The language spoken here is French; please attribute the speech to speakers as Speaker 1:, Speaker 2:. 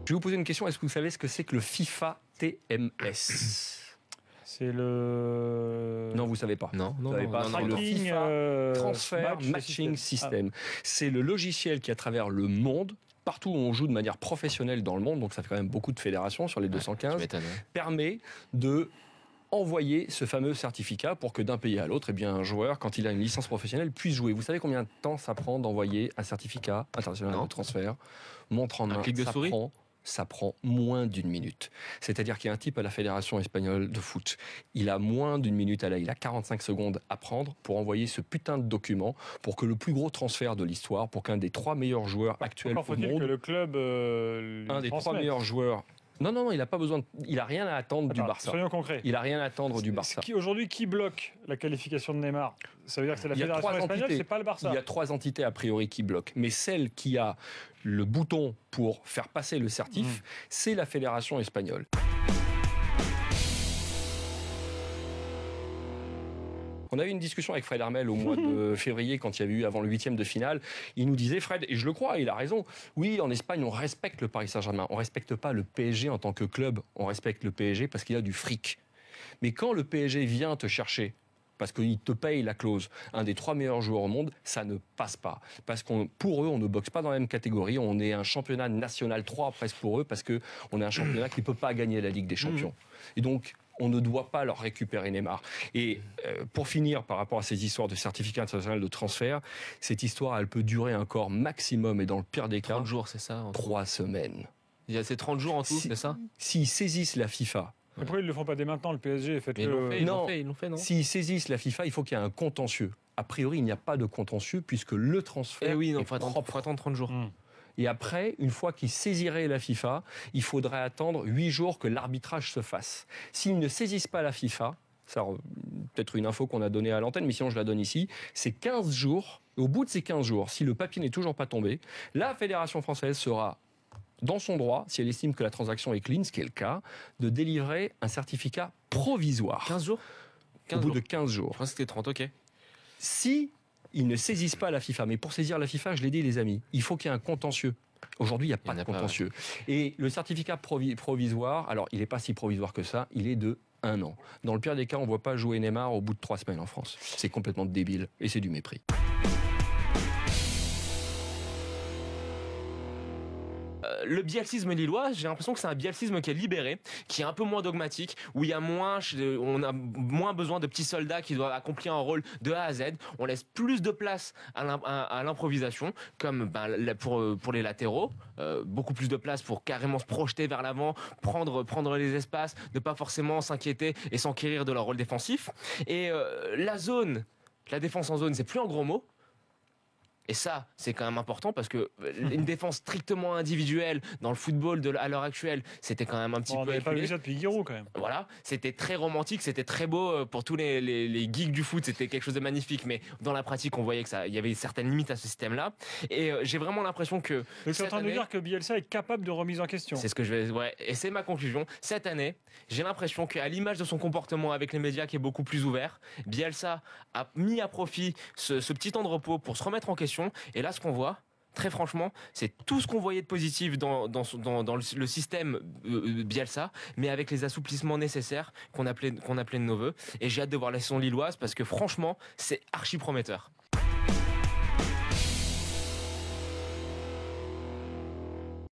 Speaker 1: Je vais vous poser une question. Est-ce que vous savez ce que c'est que le FIFA TMS?
Speaker 2: C'est le...
Speaker 1: Non, vous savez pas.
Speaker 3: Non,
Speaker 1: Vous savez pas. C'est le FIFA Transfer Matching System. C'est le logiciel qui, à travers le monde, partout où on joue de manière professionnelle dans le monde, donc ça fait quand même beaucoup de fédérations sur les 215, permet de envoyer ce fameux certificat pour que d'un pays à l'autre, eh bien, un joueur, quand il a une licence professionnelle, puisse jouer. Vous savez combien de temps ça prend d'envoyer un certificat international de transfert? Montre en main,
Speaker 3: clic de souris.
Speaker 1: Ça prend moins d'1 minute. C'est-à-dire qu'il y a un type à la Fédération espagnole de foot. Il a moins d'1 minute il a 45 secondes à prendre pour envoyer ce putain de document pour que le plus gros transfert de l'histoire, pour qu'un des 3 meilleurs joueurs actuels au monde...
Speaker 2: que le club
Speaker 1: un des 3 meilleurs joueurs... Non, il n'a pas besoin. Il n'a rien à attendre du Barça.
Speaker 2: Soyons concrets.
Speaker 1: Il n'a rien à attendre du Barça.
Speaker 2: Aujourd'hui, qui bloque la qualification de Neymar? Ça veut dire que c'est la Fédération espagnole, c'est pas le Barça.
Speaker 1: Il y a 3 entités a priori qui bloquent, mais celle qui a le bouton pour faire passer le certif, c'est la Fédération espagnole. On a eu une discussion avec Fred Hermel au mois de février, quand il y avait eu avant le 8e de finale. Il nous disait, Fred, et je le crois, il a raison, oui, en Espagne, on respecte le Paris Saint-Germain. On ne respecte pas le PSG en tant que club. On respecte le PSG parce qu'il a du fric. Mais quand le PSG vient te chercher, parce qu'il te paye la clause, un des 3 meilleurs joueurs au monde, ça ne passe pas. Parce que pour eux, on ne boxe pas dans la même catégorie. On est un championnat national 3 presque pour eux, parce qu'on est un championnat qui ne peut pas gagner la Ligue des Champions. Et donc, on ne doit pas leur récupérer Neymar. Et pour finir, par rapport à ces histoires de certificat international de transfert, cette histoire, elle peut durer encore maximum, et dans le pire des cas,
Speaker 3: 30 jours, c'est ça
Speaker 1: 3 semaines.
Speaker 3: Il y a ces 30 jours en tout, c'est ça?
Speaker 1: S'ils saisissent la FIFA...
Speaker 2: Mais pourquoi ils ne le font pas dès maintenant, le PSG?
Speaker 3: Ils l'ont fait, non?
Speaker 1: S'ils saisissent la FIFA, il faut qu'il y ait un contentieux. A priori, il n'y a pas de contentieux, puisque le transfert
Speaker 3: il faut attendre 30 jours.
Speaker 1: Et après, une fois qu'ils saisiraient la FIFA, il faudrait attendre 8 jours que l'arbitrage se fasse. S'ils ne saisissent pas la FIFA, c'est peut-être une info qu'on a donnée à l'antenne, mais sinon je la donne ici, c'est 15 jours. Et au bout de ces 15 jours, si le papier n'est toujours pas tombé, la Fédération française sera dans son droit, si elle estime que la transaction est clean, ce qui est le cas, de délivrer un certificat provisoire.
Speaker 3: 15 jours
Speaker 1: Au bout de 15 jours.
Speaker 3: Je pense que c'était 30, ok.
Speaker 1: Si ils ne saisissent pas la FIFA, mais pour saisir la FIFA, je l'ai dit les amis, il faut qu'il y ait un contentieux. Aujourd'hui, il n'y a pas de contentieux. Et le certificat provisoire, alors il n'est pas si provisoire que ça, il est de 1 an. Dans le pire des cas, on ne voit pas jouer Neymar au bout de 3 semaines en France. C'est complètement débile et c'est du mépris.
Speaker 3: Le bielcisme lillois, j'ai l'impression que c'est un bielcisme qui est libéré, qui est un peu moins dogmatique, où il y a on a moins besoin de petits soldats qui doivent accomplir un rôle de A à Z. On laisse plus de place à l'improvisation, comme pour les latéraux, beaucoup plus de place pour carrément se projeter vers l'avant, prendre les espaces, ne pas forcément s'inquiéter et s'enquérir de leur rôle défensif. Et la défense en zone, c'est plus un gros mot. Et ça, c'est quand même important parce que une défense strictement individuelle dans le football à l'heure actuelle, c'était quand même un petit peu...
Speaker 2: On n'avait pas vu ça depuis Giroud quand même.
Speaker 3: Voilà, c'était très romantique, c'était très beau pour tous les geeks du foot, c'était quelque chose de magnifique, mais dans la pratique, on voyait que il y avait certaines limites à ce système-là. Et j'ai vraiment l'impression que...
Speaker 2: Donc tu es en train de dire que Bielsa est capable de remise en question.
Speaker 3: C'est ce que et c'est ma conclusion. Cette année, j'ai l'impression qu'à l'image de son comportement avec les médias qui est beaucoup plus ouvert, Bielsa a mis à profit ce petit temps de repos pour se remettre en question. Et là, ce qu'on voit, très franchement, c'est tout ce qu'on voyait de positif dans le système Bielsa, mais avec les assouplissements nécessaires qu'on appelait de nos voeux. Et j'ai hâte de voir la saison lilloise parce que franchement, c'est archi prometteur.